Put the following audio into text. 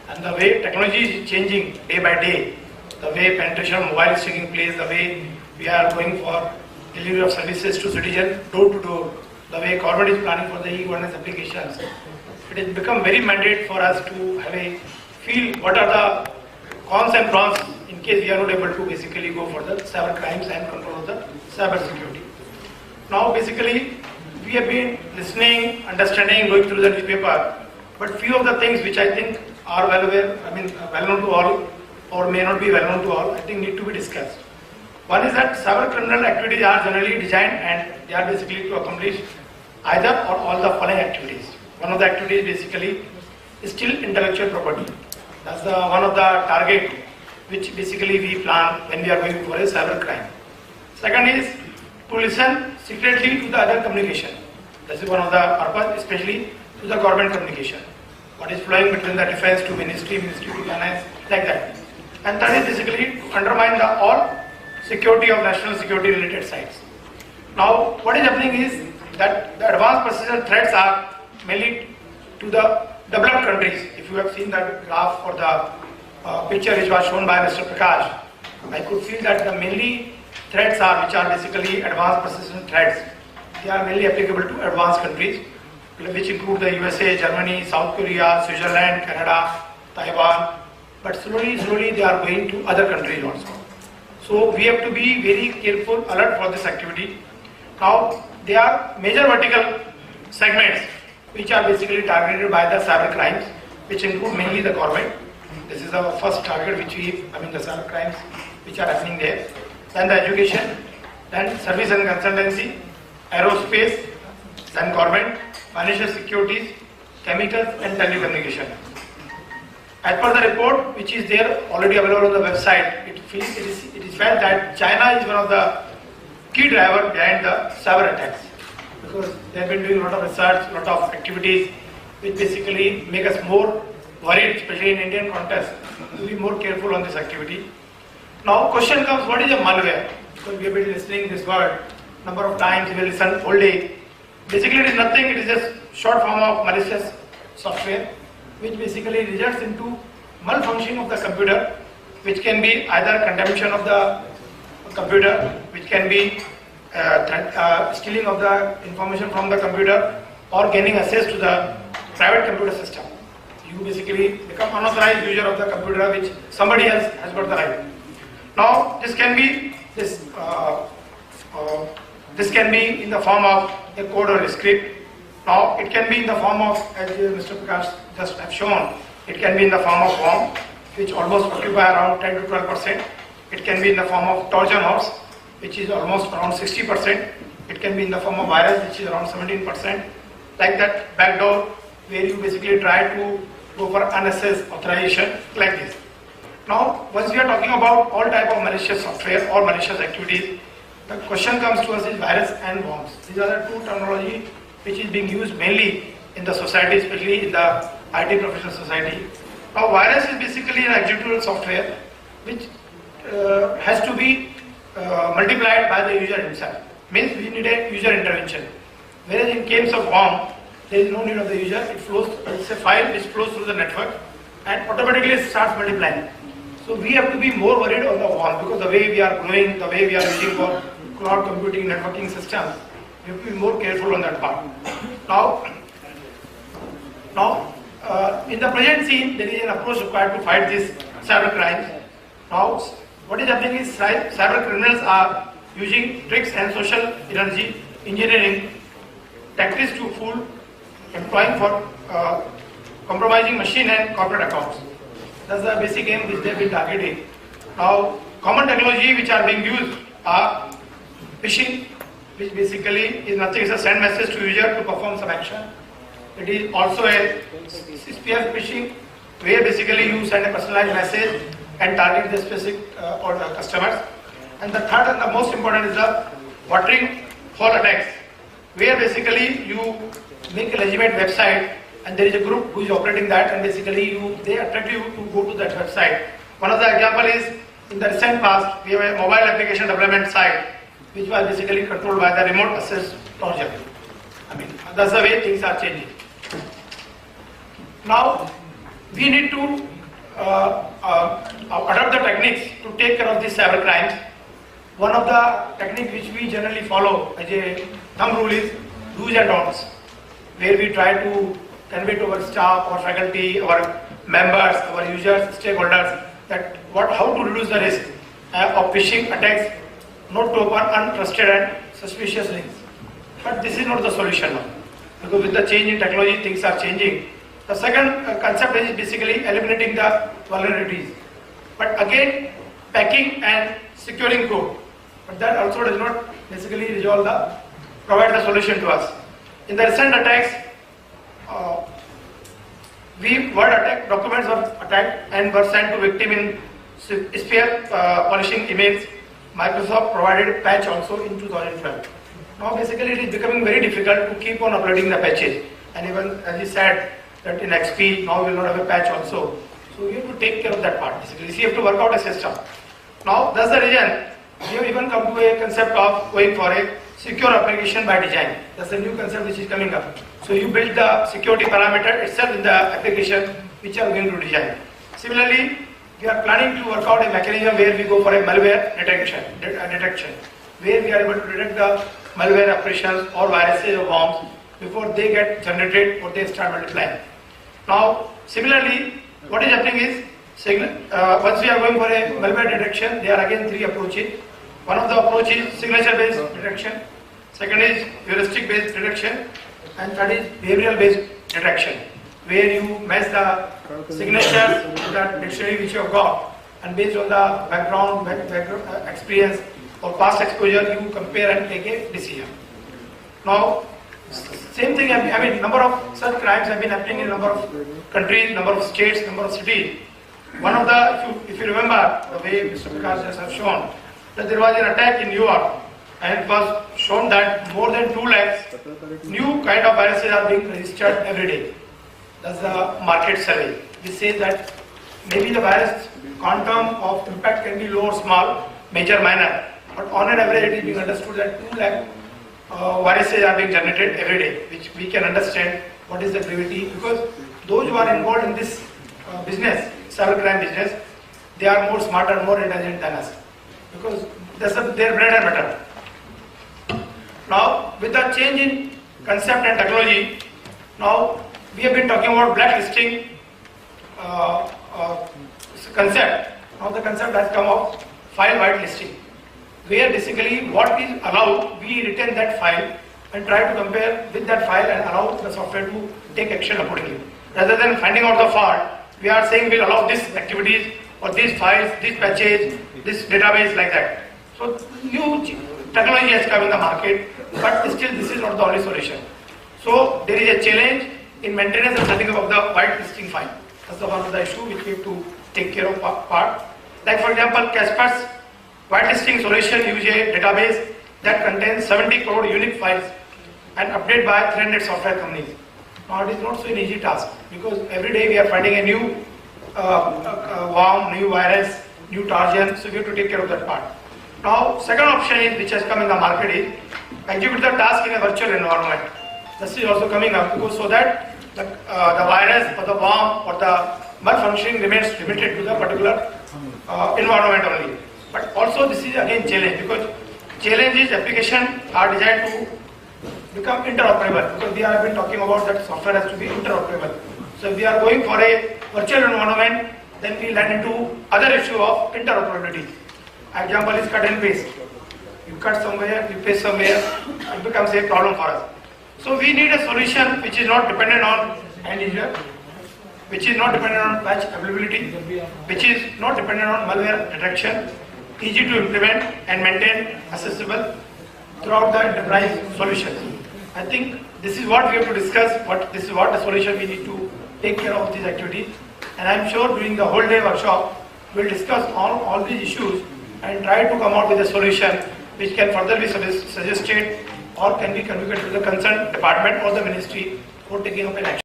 And the way technology is changing day by day, the way penetration of mobile is taking place, the way we are going for delivery of services to citizen door to door, the way government is planning for the e-governance applications, it has become very mandate for us to have a feel what are the cons and pros in case we are not able to basically go for the cyber crimes and control of the cyber security. Now basically we have been listening, understanding, going through the newspaper, but few of the things which I think are well aware, well known to all or may not be well known to all, I think need to be discussed. One is that cyber criminal activities are generally designed and they are basically to accomplish either or all the following activities. One of the activities basically is still intellectual property. That's one of the target which basically we plan when we are going for a cyber crime. Second is to listen secretly to the other communication. This is one of the purpose, especially to the government communication. What is flowing between the defense to ministry, ministry to finance, like that. And third is basically to undermine the all security of national security related sites. Now, what is happening is that the advanced persistent threats are mainly to the developed countries. If you have seen that graph or the picture which was shown by Mr. Prakash, I could feel that the mainly threats are which are basically advanced persistent threats. They are mainly applicable to advanced countries, which include the USA, Germany, South Korea, Switzerland, Canada, Taiwan. But slowly they are going to other countries also. So we have to be very careful, alert for this activity. Now there are major vertical segments which are basically targeted by the cyber crimes, which include mainly the government. This is our first target which the cyber crimes which are happening there. Then the education, then service and consultancy, aerospace, then government, financial securities, chemicals and telecommunication. As per the report which is there already available on the website, it is felt that China is one of the key drivers behind the cyber attacks, because they have been doing a lot of research, a lot of activities which basically make us more worried, especially in Indian context, to be more careful on this activity. Now question comes, what is a malware? Because we have been listening this word number of times, we will listen all day. Basically it is nothing, it is just short form of malicious software which basically results into malfunctioning of the computer, which can be either contamination of the computer, which can be stealing of the information from the computer, or gaining access to the private computer system. You basically become unauthorized user of the computer which somebody else has got the right. Now this can be this can be in the form of a code or a script. Now it can be in the form of, as Mr. Prakash just have shown, it can be in the form of worm, which almost occupy around 10 to 12%. It can be in the form of Trojan horse, which is almost around 60%. It can be in the form of virus, which is around 17%. Like that backdoor, where you basically try to go for unassessed authorization, like this. Now, once we are talking about all type of malicious software or malicious activities, the question comes to us is virus and worms. These are the two terminology which is being used mainly in the society, especially in the IT professional society. Now, virus is basically an executable software which has to be multiplied by the user himself. Means we need a user intervention. Whereas in case of worm, there is no need of the user. It flows. It's a file which flows through the network and automatically it starts multiplying. So we have to be more worried on the worm, because the way we are growing, the way we are using for cloud computing, networking systems, we have to be more careful on that part. Now, in the present scene, there is an approach required to fight these cyber crimes. Now, what is happening is cyber criminals are using tricks and social energy engineering tactics to fool, employing for compromising machine and corporate accounts. That's the basic aim which they have been targeting. Now, common technology which are being used are phishing, which basically is nothing, it's a send message to user to perform some action. It is also a spear phishing, where basically you send a personalized message and target the specific or the customers. And the third and the most important is the watering hole attacks, where basically you make a legitimate website and there is a group who is operating that, and basically they attract you to go to that website. One of the example is in the recent past, we have a mobile application development site which was basically controlled by the remote access Trojan. That's the way things are changing. Now, we need to adopt the techniques to take care of these cyber crimes. One of the techniques which we generally follow as a thumb rule is do's and don'ts, where we try to convey to our staff, our faculty, our members, our users, stakeholders that how to reduce the risk of phishing attacks, not to open untrusted and suspicious links. But this is not the solution now, because with the change in technology, things are changing. The second concept is basically eliminating the vulnerabilities. But again, packing and securing code. But that also does not basically provide the solution to us. In the recent attacks, word attack documents were attacked and were sent to victim in spear polishing emails. Microsoft provided a patch also in 2012. Now basically it is becoming very difficult to keep on uploading the patches. And even as he said that in XP now we will not have a patch also. So you have to take care of that part basically. So you have to work out a system. Now that's the reason we have even come to a concept of going for a secure application by design. That's a new concept which is coming up. So you build the security parameter itself in the application which you are going to design. Similarly, we are planning to work out a mechanism where we go for a malware detection, where we are able to detect the malware operations or viruses or bombs before they get generated or they start multiplying. Now, similarly, what is happening is, once we are going for a malware detection, there are again three approaches. One of the approach is signature-based detection, second is heuristic-based detection, and third is behavioral-based detection, where you match the signatures to the dictionary which you have got, and based on the background experience or past exposure, you compare and take a decision. Now, same thing, I mean, number of such crimes have been happening in number of countries, number of states, number of cities. One of the, if you remember, the way Mr. Prakash has shown, that there was an attack in New York, and it was shown that more than 2 lakhs new kind of viruses are being registered every day. That's the market survey. This says that maybe the virus quantum of impact can be low or small, major, minor, but on an average it is being understood that 2 lakh viruses are being generated every day, which we can understand what is the gravity, because those who are involved in this business, cybercrime business, they are more smarter, more intelligent than us, because that's their bread and butter. Now, with the change in concept and technology, now we have been talking about blacklisting concept. Now the concept has come of file whitelisting, where basically what is allowed, we retain that file and try to compare with that file and allow the software to take action accordingly. Rather than finding out the fault, we are saying we'll allow these activities or these files, these patches, this database like that. So new technology has come in the market, but still this is not the only solution. So there is a challenge in maintenance and setting up of the whitelisting file. That's one of the issue which we have to take care of part. Like for example, Casper's whitelisting solution uses a database that contains 70 crore unique files and updated by 300 software companies. Now it is not so an easy task, because every day we are finding a new worm, new virus, new Trojan, so we have to take care of that part. Now, second option is, which has come in the market, is execute the task in a virtual environment. This is also coming up, because so that the virus or the worm or the malfunctioning remains limited to the particular environment only. But also this is again challenge, because challenge is application are designed to become interoperable, because we have been talking about that software has to be interoperable. So if we are going for a virtual environment, then we land into other issue of interoperability. Example is cut and paste. You cut somewhere, you paste somewhere, it becomes a problem for us. So we need a solution which is not dependent on end user, which is not dependent on patch availability, which is not dependent on malware detection, easy to implement and maintain, accessible throughout the enterprise solution. I think this is what we have to discuss, this is what the solution we need to take care of these activities. And I am sure during the whole day workshop, we will discuss all these issues and try to come out with a solution which can further be suggested or can be communicated to the concerned department or the ministry for taking up an action.